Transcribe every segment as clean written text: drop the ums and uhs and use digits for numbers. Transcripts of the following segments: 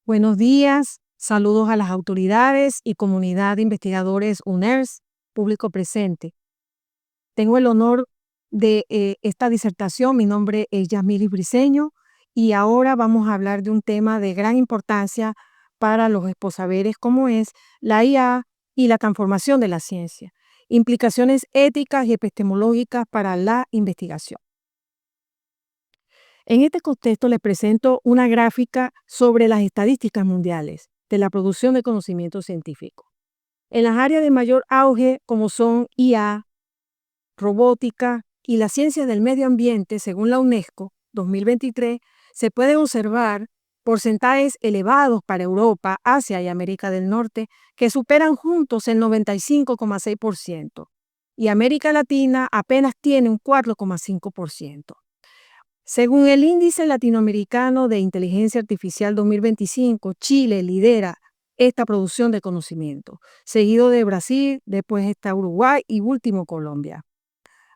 Buenos días, saludos a las autoridades y comunidad de investigadores UNERS, público presente. Tengo el honor de esta disertación. Mi nombre es Yasmiri Briceño y ahora vamos a hablar de un tema de gran importancia para los exposaberes como es la IA y la transformación de la ciencia, implicaciones éticas y epistemológicas para la investigación. En este contexto les presento una gráfica sobre las estadísticas mundiales de la producción de conocimiento científico. En las áreas de mayor auge, como son IA, robótica y las ciencias del medio ambiente, según la UNESCO 2023, se pueden observar porcentajes elevados para Europa, Asia y América del Norte, que superan juntos el 95,6%, y América Latina apenas tiene un 4,5%. Según el Índice Latinoamericano de Inteligencia Artificial 2025, Chile lidera esta producción de conocimiento, seguido de Brasil, después está Uruguay y último Colombia.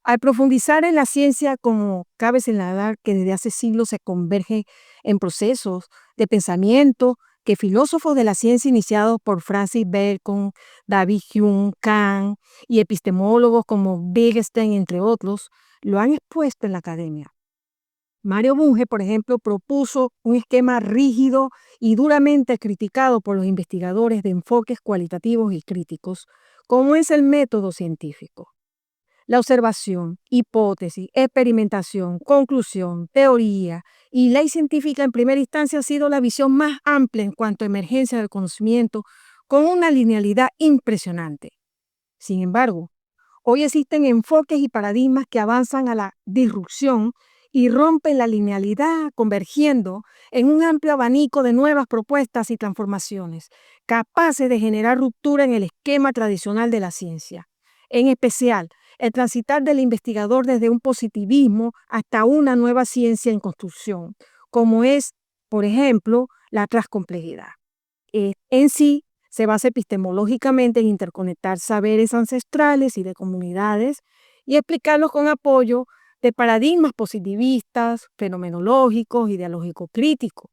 Al profundizar en la ciencia, como cabe señalar que desde hace siglos se converge en procesos de pensamiento que filósofos de la ciencia iniciados por Francis Bacon, David Hume, Kant y epistemólogos como Wittgenstein, entre otros, lo han expuesto en la academia. Mario Bunge, por ejemplo, propuso un esquema rígido y duramente criticado por los investigadores de enfoques cualitativos y críticos, como es el método científico. La observación, hipótesis, experimentación, conclusión, teoría y ley científica en primera instancia ha sido la visión más amplia en cuanto a emergencia del conocimiento, con una linealidad impresionante. Sin embargo, hoy existen enfoques y paradigmas que avanzan a la disrupción y rompen la linealidad, convergiendo en un amplio abanico de nuevas propuestas y transformaciones, capaces de generar ruptura en el esquema tradicional de la ciencia. En especial, el transitar del investigador desde un positivismo hasta una nueva ciencia en construcción, como es, por ejemplo, la transcomplejidad. En sí, se basa epistemológicamente en interconectar saberes ancestrales y de comunidades y explicarlos con apoyo de paradigmas positivistas, fenomenológicos, ideológico-críticos,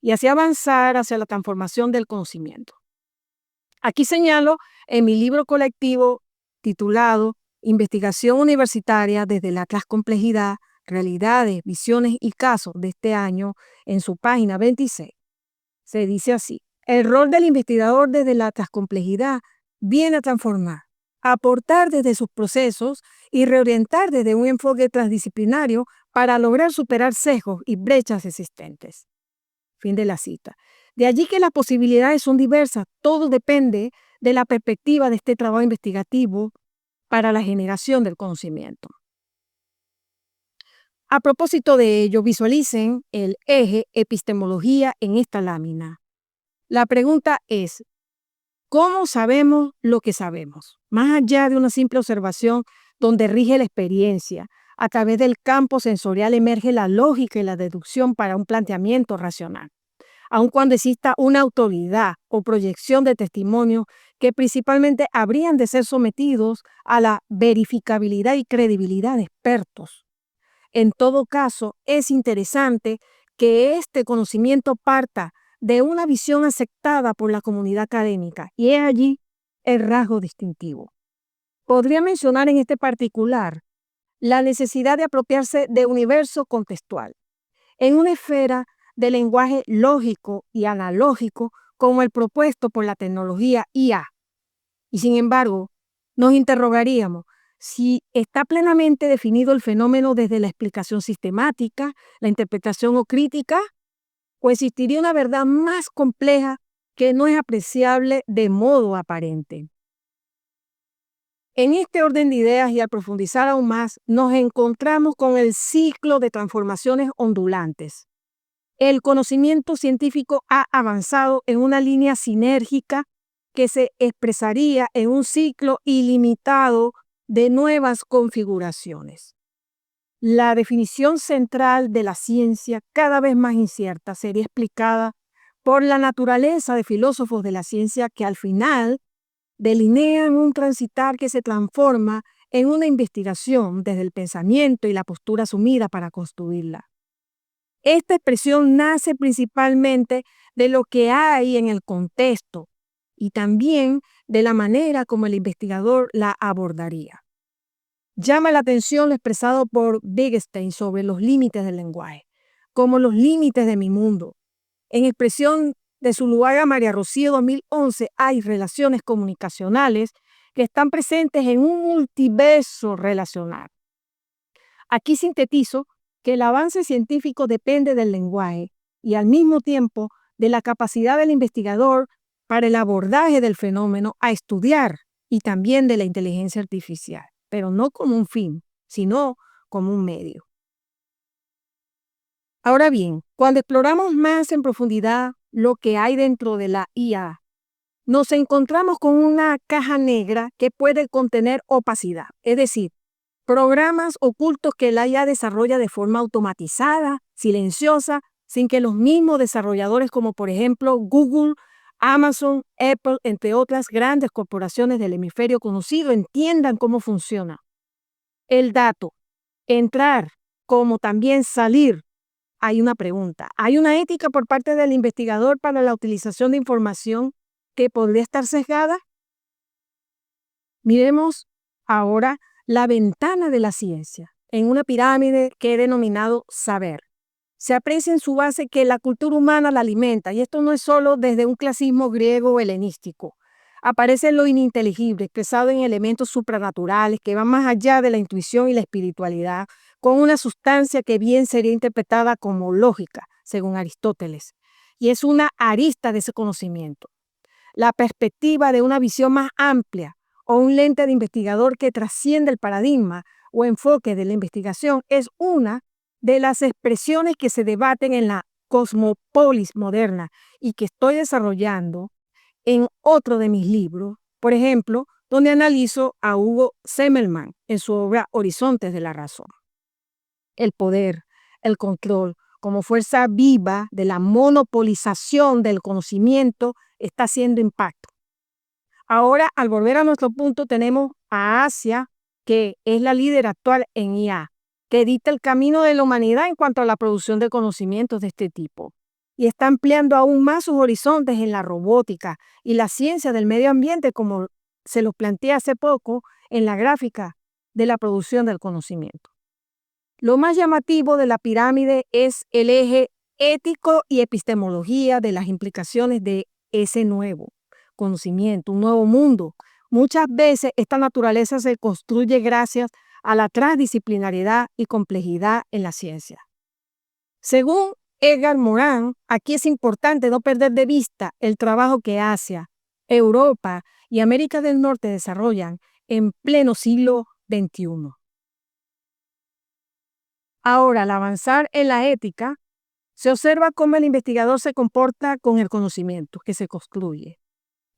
y así avanzar hacia la transformación del conocimiento. Aquí señalo en mi libro colectivo titulado Investigación Universitaria desde la Transcomplejidad, Realidades, Visiones y Casos de este año, en su página 26. Se dice así: el rol del investigador desde la transcomplejidad viene a transformar, aportar desde sus procesos y reorientar desde un enfoque transdisciplinario para lograr superar sesgos y brechas existentes. Fin de la cita. De allí que las posibilidades son diversas, todo depende de la perspectiva de este trabajo investigativo para la generación del conocimiento. A propósito de ello, visualicen el eje epistemología en esta lámina. La pregunta es: ¿cómo sabemos lo que sabemos? Más allá de una simple observación donde rige la experiencia, a través del campo sensorial emerge la lógica y la deducción para un planteamiento racional, aun cuando exista una autoridad o proyección de testimonio que principalmente habrían de ser sometidos a la verificabilidad y credibilidad de expertos. En todo caso, es interesante que este conocimiento parta de una visión aceptada por la comunidad académica, y es allí el rasgo distintivo. Podría mencionar en este particular la necesidad de apropiarse de universo contextual, en una esfera de lenguaje lógico y analógico como el propuesto por la tecnología IA. Y sin embargo, nos interrogaríamos si está plenamente definido el fenómeno desde la explicación sistemática, la interpretación o crítica, o existiría una verdad más compleja que no es apreciable de modo aparente. En este orden de ideas y al profundizar aún más, nos encontramos con el ciclo de transformaciones ondulantes. El conocimiento científico ha avanzado en una línea sinérgica que se expresaría en un ciclo ilimitado de nuevas configuraciones. La definición central de la ciencia, cada vez más incierta, sería explicada por la naturaleza de filósofos de la ciencia que al final delinean un transitar que se transforma en una investigación desde el pensamiento y la postura asumida para construirla. Esta expresión nace principalmente de lo que hay en el contexto y también de la manera como el investigador la abordaría. Llama la atención lo expresado por Wittgenstein sobre los límites del lenguaje, como los límites de mi mundo. En expresión de Zuluaga María Rocío 2011, hay relaciones comunicacionales que están presentes en un multiverso relacional. Aquí sintetizo que el avance científico depende del lenguaje y al mismo tiempo de la capacidad del investigador para el abordaje del fenómeno a estudiar y también de la inteligencia artificial, pero no como un fin, sino como un medio. Ahora bien, cuando exploramos más en profundidad lo que hay dentro de la IA, nos encontramos con una caja negra que puede contener opacidad, es decir, programas ocultos que la IA desarrolla de forma automatizada, silenciosa, sin que los mismos desarrolladores como por ejemplo Google, Amazon, Apple, entre otras grandes corporaciones del hemisferio conocido, entiendan cómo funciona. El dato, entrar como también salir. Hay una pregunta. ¿Hay una ética por parte del investigador para la utilización de información que podría estar sesgada? Miremos ahora la ventana de la ciencia en una pirámide que he denominado saber. Se aprecia en su base que la cultura humana la alimenta, y esto no es solo desde un clasismo griego o helenístico. Aparece lo ininteligible, expresado en elementos supranaturales que van más allá de la intuición y la espiritualidad, con una sustancia que bien sería interpretada como lógica, según Aristóteles, y es una arista de ese conocimiento. La perspectiva de una visión más amplia o un lente de investigador que trasciende el paradigma o enfoque de la investigación es una de las expresiones que se debaten en la cosmopolis moderna y que estoy desarrollando en otro de mis libros, por ejemplo, donde analizo a Hugo Semmelmann en su obra Horizontes de la Razón. El poder, el control, como fuerza viva de la monopolización del conocimiento, está haciendo impacto. Ahora, al volver a nuestro punto, tenemos a Asia, que es la líder actual en IA, que dicta el camino de la humanidad en cuanto a la producción de conocimientos de este tipo. Y está ampliando aún más sus horizontes en la robótica y la ciencia del medio ambiente, como se los planteé hace poco en la gráfica de la producción del conocimiento. Lo más llamativo de la pirámide es el eje ético y epistemología de las implicaciones de ese nuevo conocimiento, un nuevo mundo. Muchas veces esta naturaleza se construye gracias a la transdisciplinariedad y complejidad en la ciencia. Según Edgar Morin, aquí es importante no perder de vista el trabajo que Asia, Europa y América del Norte desarrollan en pleno siglo XXI. Ahora, al avanzar en la ética, se observa cómo el investigador se comporta con el conocimiento que se construye.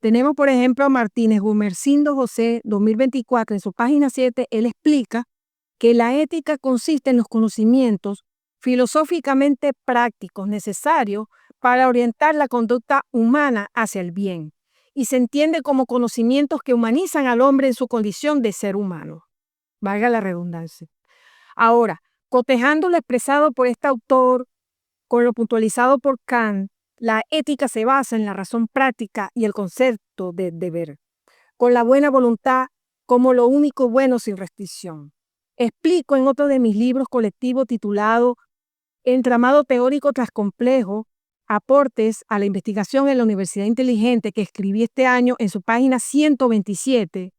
Tenemos, por ejemplo, a Martínez Gumersindo José, 2024, en su página 7, él explica que la ética consiste en los conocimientos filosóficamente prácticos necesarios para orientar la conducta humana hacia el bien, y se entiende como conocimientos que humanizan al hombre en su condición de ser humano. Valga la redundancia. Ahora, cotejando lo expresado por este autor con lo puntualizado por Kant, la ética se basa en la razón práctica y el concepto de deber, con la buena voluntad como lo único bueno sin restricción. Explico en otro de mis libros colectivos titulado Entramado teórico tras complejo, aportes a la investigación en la Universidad Inteligente, que escribí este año en su página 127,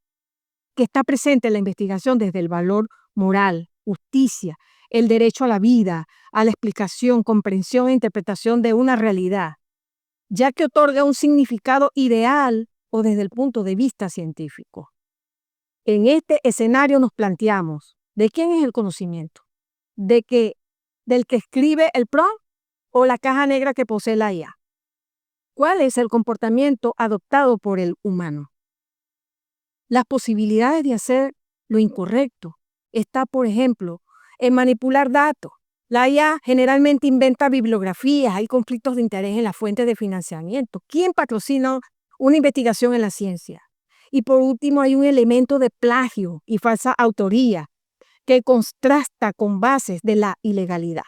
que está presente en la investigación desde el valor moral, justicia, el derecho a la vida, a la explicación, comprensión e interpretación de una realidad, ya que otorga un significado ideal o desde el punto de vista científico. En este escenario nos planteamos, ¿de quién es el conocimiento? ¿Del que escribe el prompt o la caja negra que posee la IA? ¿Cuál es el comportamiento adoptado por el humano? Las posibilidades de hacer lo incorrecto está, por ejemplo, en manipular datos. La IA generalmente inventa bibliografías, hay conflictos de interés en las fuentes de financiamiento. ¿Quién patrocina una investigación en la ciencia? Y por último, hay un elemento de plagio y falsa autoría que contrasta con bases de la ilegalidad.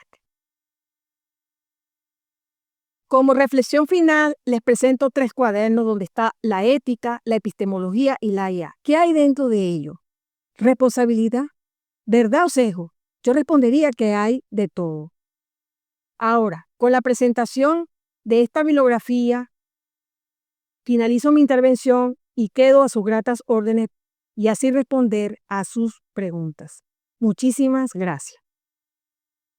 Como reflexión final, les presento 3 cuadernos donde está la ética, la epistemología y la IA. ¿Qué hay dentro de ello? Responsabilidad, verdad o sesgo. Yo respondería que hay de todo. Ahora, con la presentación de esta bibliografía, finalizo mi intervención y quedo a sus gratas órdenes y así responder a sus preguntas. Muchísimas gracias.